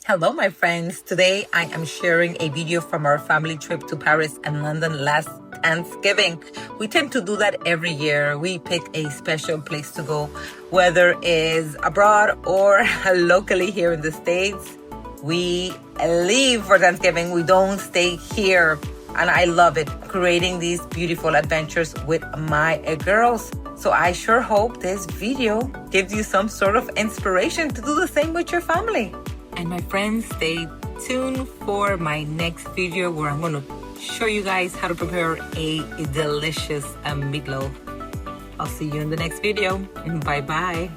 Hello, my friends. Today I am sharing a video from our family trip to Paris and London last Thanksgiving. We tend to do that every year. We pick a special place to go, whether it's abroad or locally here in the States. We leave for Thanksgiving. We don't stay here. And I love it, creating these beautiful adventures with my girls. So I sure hope this video gives you some sort of inspiration to do the same with your family. And my friends, stay tuned for my next video where I'm going to show you guys how to prepare a delicious meatloaf. I'll see you in the next video. Bye-bye.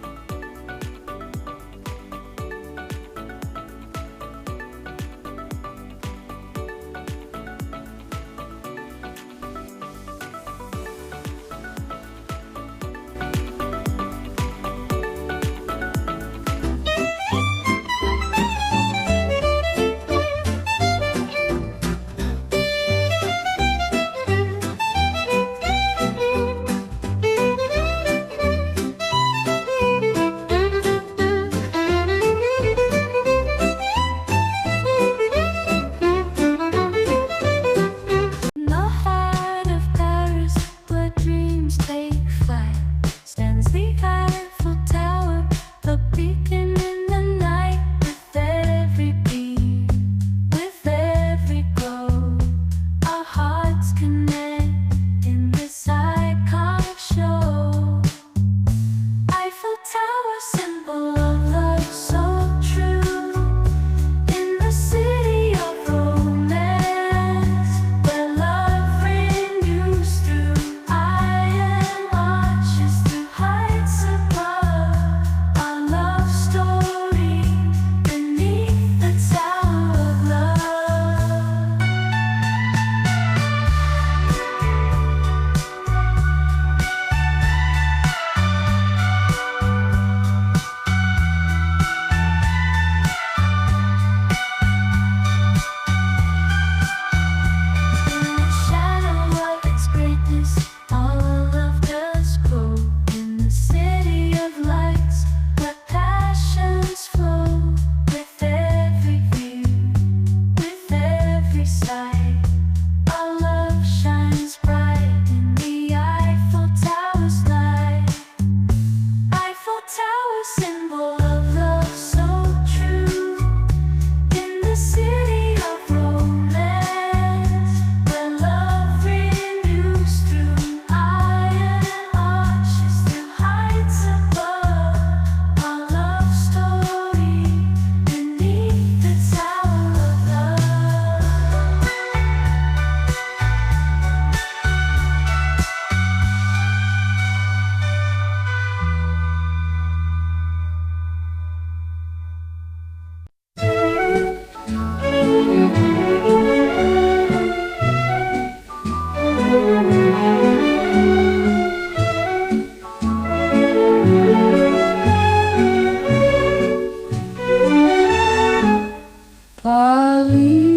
Paris,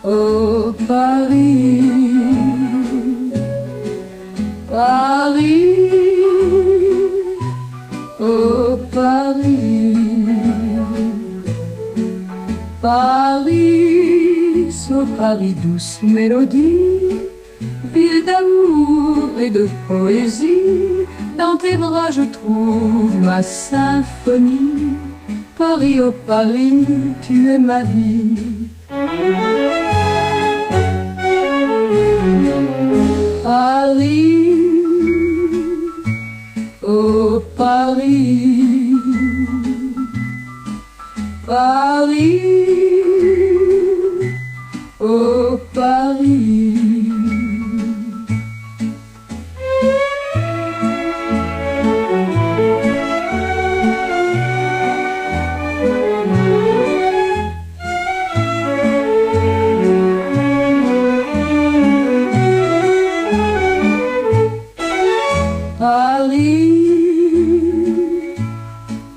oh Paris, Paris, oh Paris, Paris, oh Paris, douce mélodie, ville d'amour et de poésie, dans tes bras je trouve ma symphonie. Paris, oh Paris, tu es ma vie. Paris, oh Paris, Paris, oh Paris. Paris,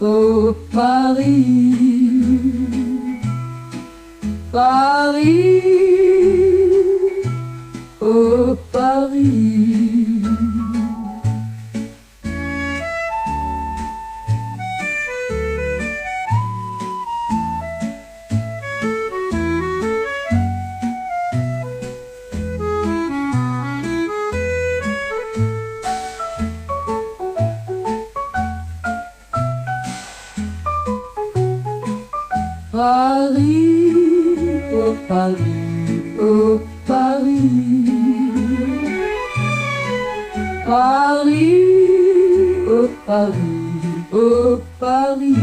oh Paris, Paris, oh Paris. Paris, oh Paris, oh Paris. Paris, oh Paris, oh Paris.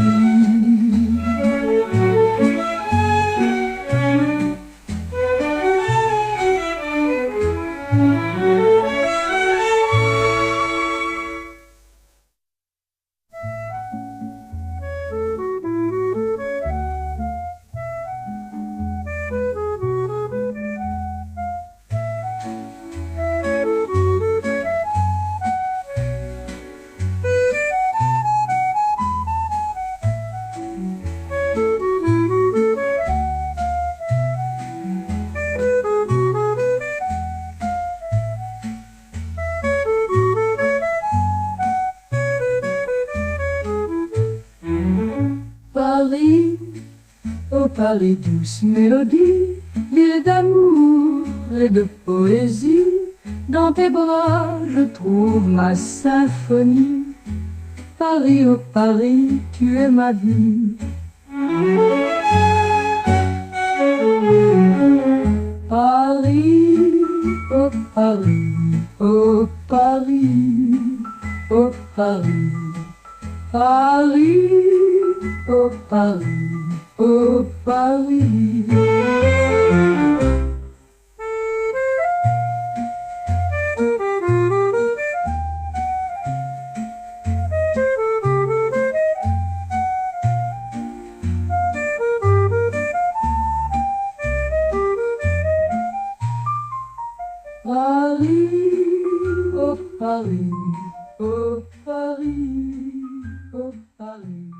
Paris, oh Paris, douce mélodie, ville d'amour et de poésie. Dans tes bras, je trouve ma symphonie. Paris, oh Paris, tu es ma vie. Paris, oh Paris, oh Paris, oh Paris. Paris, oh Paris, oh Paris. Paris, oh Paris, oh Paris, oh Paris.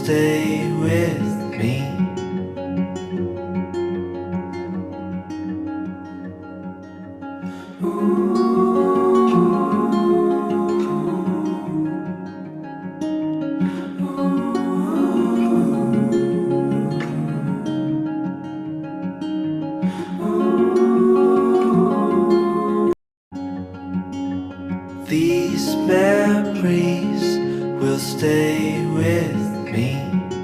stay with me. These memories will stay with me.